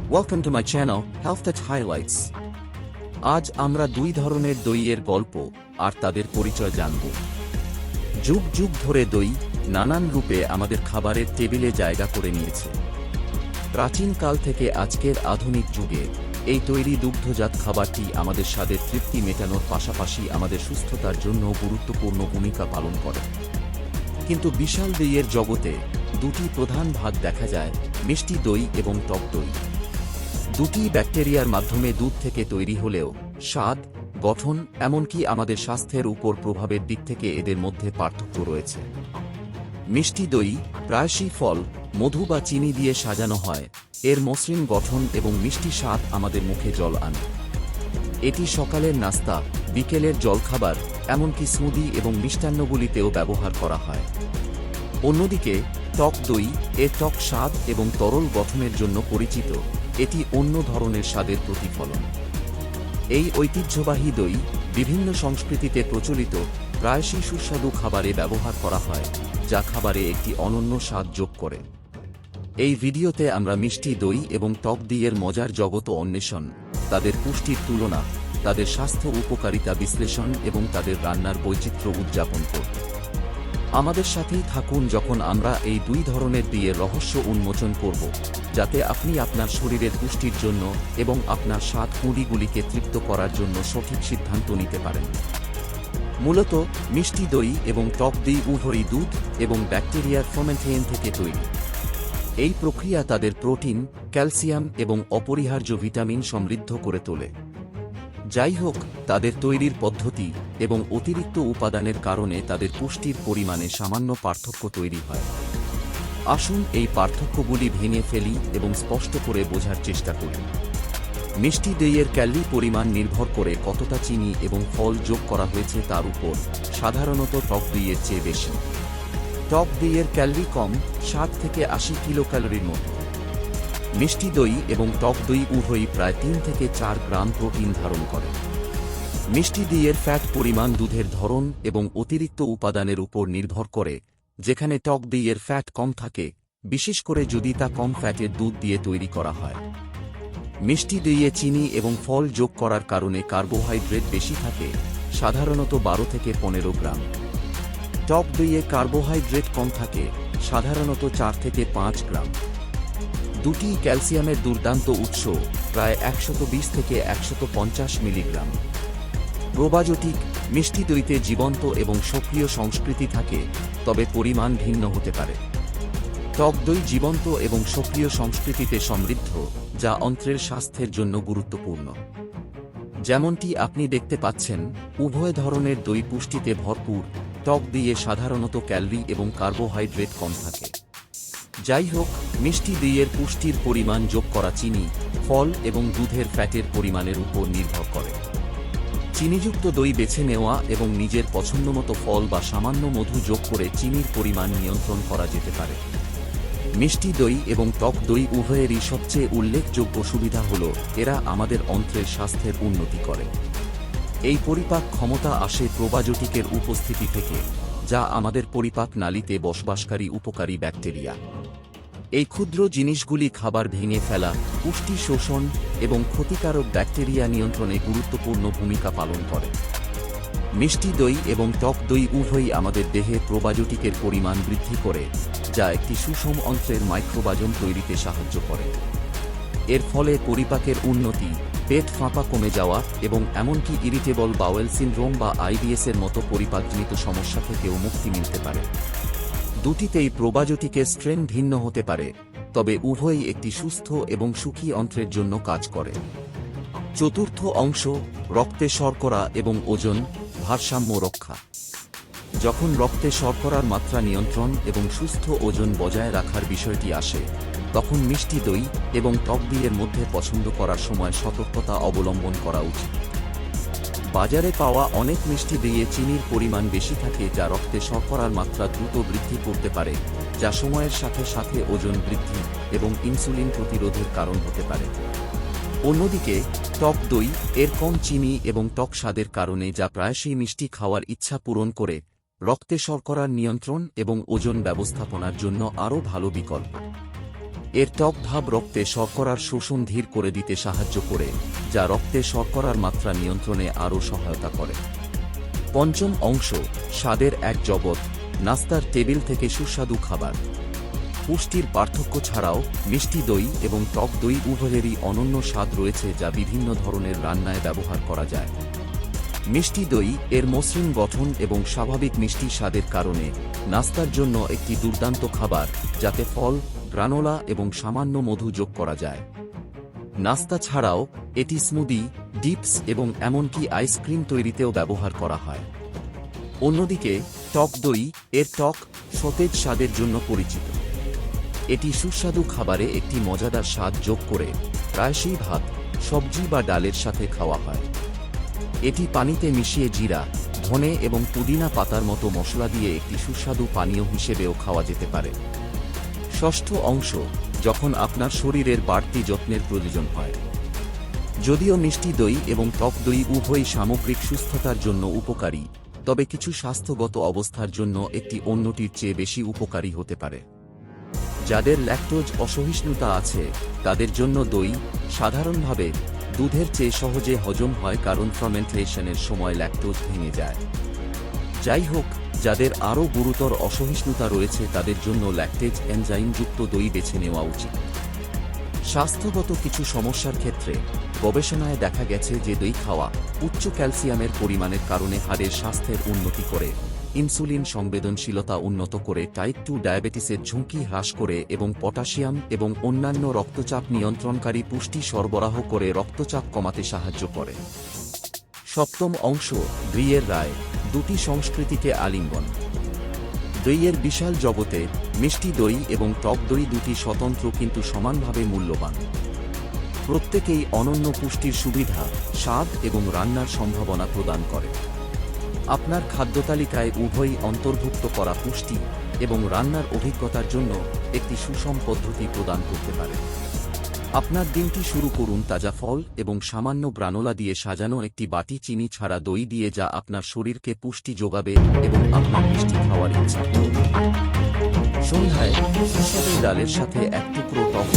Welcome to my channel, Health Touch Highlights. আজ আমরা দুই ধরনের দইয়ের গল্প আর তাদের পরিচয় জানব। যুগ যুগ ধরে দই নানান রূপে আমাদের খাবারের টেবিলে জায়গা করে নিয়েছে। প্রাচীনকাল থেকে আজকের আধুনিক যুগে এই তৈরি দুগ্ধজাত খাবারটি আমাদের স্বাদের তৃপ্তি মেটানোর পাশাপাশি আমাদের সুস্থতার জন্য গুরুত্বপূর্ণ ভূমিকা পালন করে। কিন্তু বিশাল দইয়ের জগতে দুটি প্রধান ভাগ দেখা যায়, মিষ্টি দই এবং টক দই। দুটি ব্যাকটেরিয়ার মাধ্যমে দুধ থেকে তৈরি হলেও স্বাদ, গঠন এমনকি আমাদের স্বাস্থ্যের উপর প্রভাবের দিক থেকে এদের মধ্যে পার্থক্য রয়েছে। মিষ্টি দই প্রায়শই ফল, মধু বা চিনি দিয়ে সাজানো হয়। এর মসৃণ গঠন এবং মিষ্টি স্বাদ আমাদের মুখে জল আনে। এটি সকালের নাস্তা, বিকেলের জলখাবার এমনকি স্মুদি এবং মিষ্টান্নগুলিতেও ব্যবহার করা হয়। অন্যদিকে টক দই এর টক স্বাদ এবং তরল গঠনের জন্য পরিচিত। এটি অন্য ধরনের স্বাদের প্রতিফলন। এই ঐতিহ্যবাহী দই বিভিন্ন সংস্কৃতিতে প্রচলিত, প্রায়শই সুস্বাদু খাবারে ব্যবহার করা হয়, যা খাবারে একটি অনন্য স্বাদ যোগ করে। এই ভিডিওতে আমরা মিষ্টি দই এবং টক দইয়ের মজার জগৎ অন্বেষণ, তাদের পুষ্টির তুলনা, তাদের স্বাস্থ্য উপকারিতা বিশ্লেষণ এবং তাদের রান্নার বৈচিত্র্য উদযাপন করব। আমাদের সাথেই থাকুন যখন আমরা এই দুই ধরনের দইয়ের রহস্য উন্মোচন করব, যাতে আপনি আপনার শরীরের পুষ্টির জন্য এবং আপনার স্বাদ কুঁড়িগুলিকে তৃপ্ত করার জন্য সঠিক সিদ্ধান্ত নিতে পারেন। মূলত মিষ্টি দই এবং টক দই উভয়ই দুধ এবং ব্যাকটেরিয়ার ফার্মেন্টেশন থেকে তৈরি। এই প্রক্রিয়া তাদের প্রোটিন, ক্যালসিয়াম এবং অপরিহার্য ভিটামিন সমৃদ্ধ করে তোলে। যাই হোক, তাদের তৈরির পদ্ধতি এবং অতিরিক্ত উপাদানের কারণে তাদের পুষ্টির পরিমাণে সামান্য পার্থক্য তৈরি হয়। আসুন এই পার্থক্যগুলি ভেঙে ফেলি এবং স্পষ্ট করে বোঝার চেষ্টা করি। মিষ্টি দইয়ের ক্যালোরি পরিমাণ নির্ভর করে কতটা চিনি এবং ফল যোগ করা হয়েছে তার উপর, সাধারণত টক দইয়ের চেয়ে বেশি। টক দইয়ের ক্যালোরি কম, 7 থেকে 80 কিলোক্যালোরির মতো। মিষ্টি দই এবং টক দই উভয়ই প্রায় 3 থেকে 4 গ্রাম প্রোটিন ধারণ করে। মিষ্টি দইয়ের ফ্যাট পরিমাণ দুধের ধরন এবং অতিরিক্ত উপাদানের উপর নির্ভর করে, যেখানে টক দইয়ের ফ্যাট কম থাকে, বিশেষ করে যদি তা কম ফ্যাটের দুধ দিয়ে তৈরি করা হয়। মিষ্টি দইয়ে চিনি এবং ফল যোগ করার কারণে কার্বোহাইড্রেট বেশি থাকে, সাধারণত 12 থেকে 15 গ্রাম। টক দইয়ে কার্বোহাইড্রেট কম থাকে, সাধারণত 4 থেকে 5 গ্রাম। দুটি ক্যালসিয়ামের দুর্দান্ত উৎস, প্রায় 120 থেকে 150 মিলিগ্রাম। প্রোবায়োটিক মিষ্টি দইতে জীবন্ত এবং সক্রিয় সংস্কৃতি থাকে, তবে পরিমাণ ভিন্ন হতে পারে। টক দই জীবন্ত এবং সক্রিয় সংস্কৃতিতে সমৃদ্ধ, যা অন্ত্রের স্বাস্থ্যের জন্য গুরুত্বপূর্ণ। যেমনটি আপনি দেখতে পাচ্ছেন, উভয় ধরনের দই পুষ্টিতে ভরপুর। টক দইয়ে সাধারণত ক্যালোরি এবং কার্বোহাইড্রেট কম থাকে। যাই হোক, মিষ্টি দইয়ের পুষ্টির পরিমাণ যোগ করা চিনি, ফল এবং দুধের ফ্যাটের পরিমাণের উপর নির্ভর করে। চিনিযুক্ত দই বেছে নেওয়া এবং নিজের পছন্দমতো ফল বা সামান্য মধু যোগ করে চিনির পরিমাণ নিয়ন্ত্রণ করা যেতে পারে। মিষ্টি দই এবং টক দই উভয়েরই সবচেয়ে উল্লেখযোগ্য সুবিধা হল এরা আমাদের অন্ত্রের স্বাস্থ্যের উন্নতি করে। এই পরিপাক ক্ষমতা আসে প্রোবায়োটিকের উপস্থিতি থেকে, যা আমাদের পরিপাক নালীতে বসবাসকারী উপকারী ব্যাকটেরিয়া। এই ক্ষুদ্র জিনিসগুলি খাবার ভেঙে ফেলা, পুষ্টি শোষণ এবং ক্ষতিকারক ব্যাকটেরিয়া নিয়ন্ত্রণে গুরুত্বপূর্ণ ভূমিকা পালন করে। মিষ্টি দই এবং টক দই উভয়ই আমাদের দেহে প্রোবায়োটিকের পরিমাণ বৃদ্ধি করে, যা একটি সুষম অন্ত্রের মাইক্রোবায়োম তৈরিতে সাহায্য করে। এর ফলে পরিপাকের উন্নতি, পেট ফাঁপা কমে যাওয়া এবং এমনকি ইরিটেবল বাওয়েল সিনড্রোম বা আইবিএসের মতো পরিপাকজনিত সমস্যা থেকেও মুক্তি মিলতে পারে। দুটিতেই প্রোবায়োটিকের স্ট্রেন ভিন্ন হতে পারে, তবে উভয়ই একটি সুস্থ এবং সুখী অন্ত্রের জন্য কাজ করে। চতুর্থ অংশ, রক্তে শর্করা এবং ওজন ভারসাম্য রক্ষা। যখন রক্তে শর্করার মাত্রা নিয়ন্ত্রণ এবং সুস্থ ওজন বজায় রাখার বিষয়টি আসে, তখন মিষ্টি দই এবং টক দইয়ের মধ্যে পছন্দ করার সময় সতর্কতা অবলম্বন করা উচিত। বাজারে পাওয়া অনেক মিষ্টি দইয়ে চিনির পরিমাণ বেশি থাকে, যা রক্তে শর্করার মাত্রা দ্রুত বৃদ্ধি করতে পারে, যা সময়ের সাথে সাথে ওজন বৃদ্ধি এবং ইনসুলিন প্রতিরোধের কারণ হতে পারে। অন্যদিকে টক দই এর কম চিনি এবং টক স্বাদের কারণে, যা প্রায়শই মিষ্টি খাওয়ার ইচ্ছা পূরণ করে, রক্তে শর্করার নিয়ন্ত্রণ এবং ওজন ব্যবস্থাপনার জন্য আরও ভালো বিকল্প। এর টক ভাব রক্তে শর্করার শোষণ ধীর করে দিতে সাহায্য করে, যা রক্তে শর্করার মাত্রা নিয়ন্ত্রণে আরও সহায়তা করে। পঞ্চম অংশ, স্বাদের এক জগৎ, নাস্তার টেবিল থেকে সুস্বাদু খাবার। পুষ্টির পার্থক্য ছাড়াও মিষ্টি দই এবং টক দই উভয়েরই অনন্য স্বাদ রয়েছে, যা বিভিন্ন ধরনের রান্নায় ব্যবহার করা যায়। মিষ্টি দই এর মসৃণ গঠন এবং স্বাভাবিক মিষ্টি স্বাদের কারণে নাস্তার জন্য একটি দুর্দান্ত খাবার, যাতে ফল, গ্রানোলা এবং সামান্য মধু যোগ করা যায়। নাস্তা ছাড়াও এটি স্মুদি, ডিপস এবং এমনকি আইসক্রিম তৈরিতেও ব্যবহার করা হয়। অন্যদিকে টক দই এর টক, সতেজ স্বাদের জন্য পরিচিত। এটি সুস্বাদু খাবারে একটি মজাদার স্বাদ যোগ করে প্রায়শই ভাত, সবজি বা ডালের সাথে খাওয়া হয়। এটি পানিতে মিশিয়ে জিরা, ধনে এবং পুদিনা পাতার মতো মশলা দিয়ে একটি সুস্বাদু পানীয় হিসেবেও খাওয়া যেতে পারে। ষষ্ঠ অংশ, যখন আপনার শরীরের বাড়তি যত্নের প্রয়োজন হয়। যদিও মিষ্টি দই এবং টক দই উভয়ই সামগ্রিক সুস্থতার জন্য উপকারী, তবে কিছু স্বাস্থ্যগত অবস্থার জন্য একটি অন্যটির চেয়ে বেশি উপকারী হতে পারে। যাদের ল্যাকটোজ অসহিষ্ণুতা আছে, তাদের জন্য দই সাধারণভাবে দুধের চেয়ে সহজে হজম হয়, কারণ ফার্মেন্টেশনের সময় ল্যাকটোজ ভেঙে যায়। যাই হোক, যাদের আরও গুরুতর অসহিষ্ণুতা রয়েছে তাদের জন্য ল্যাকটেজ এনজাইমযুক্ত দই বেছে নেওয়া উচিত। স্বাস্থ্যগত কিছু সমস্যার ক্ষেত্রে গবেষণায় দেখা গেছে যে দই খাওয়া উচ্চ ক্যালসিয়ামের পরিমাণের কারণে হাড়ের স্বাস্থ্যের উন্নতি করে, ইনসুলিন সংবেদনশীলতা উন্নত করে, টাইপ 2 ডায়াবেটিসের ঝুঁকি হ্রাস করে এবং পটাশিয়াম এবং অন্যান্য রক্তচাপ নিয়ন্ত্রণকারী পুষ্টি সরবরাহ করে রক্তচাপ কমাতে সাহায্য করে। সপ্তম অংশ, দইয়ের রায়, দুটি সংস্কৃতিকে আলিঙ্গন। দইয়ের বিশাল জগতে মিষ্টি দই এবং টক দই দুটি স্বতন্ত্র কিন্তু সমানভাবে মূল্যবান। প্রত্যেকেই অনন্য পুষ্টির সুবিধা, স্বাদ এবং রান্নার সম্ভাবনা প্রদান করে। আপনার খাদ্যতালিকায় উভয়ই অন্তর্ভুক্ত করা পুষ্টি এবং রান্নার অভিজ্ঞতার জন্য একটি সুষম পদ্ধতি প্রদান করতে পারে। আপনার দিনটি শুরু করুন তাজা ফল এবং সামান্য গ্রানোলা দিয়ে সাজানো একটি বাটি চিনি ছাড়া দই দিয়ে, যা আপনার শরীরকে পুষ্টি যোগাবে এবং আপনার মিষ্টি খাওয়ার ইচ্ছা। সন্ধ্যায় সুস্বাদু ডালের সাথে এক টুকরো টক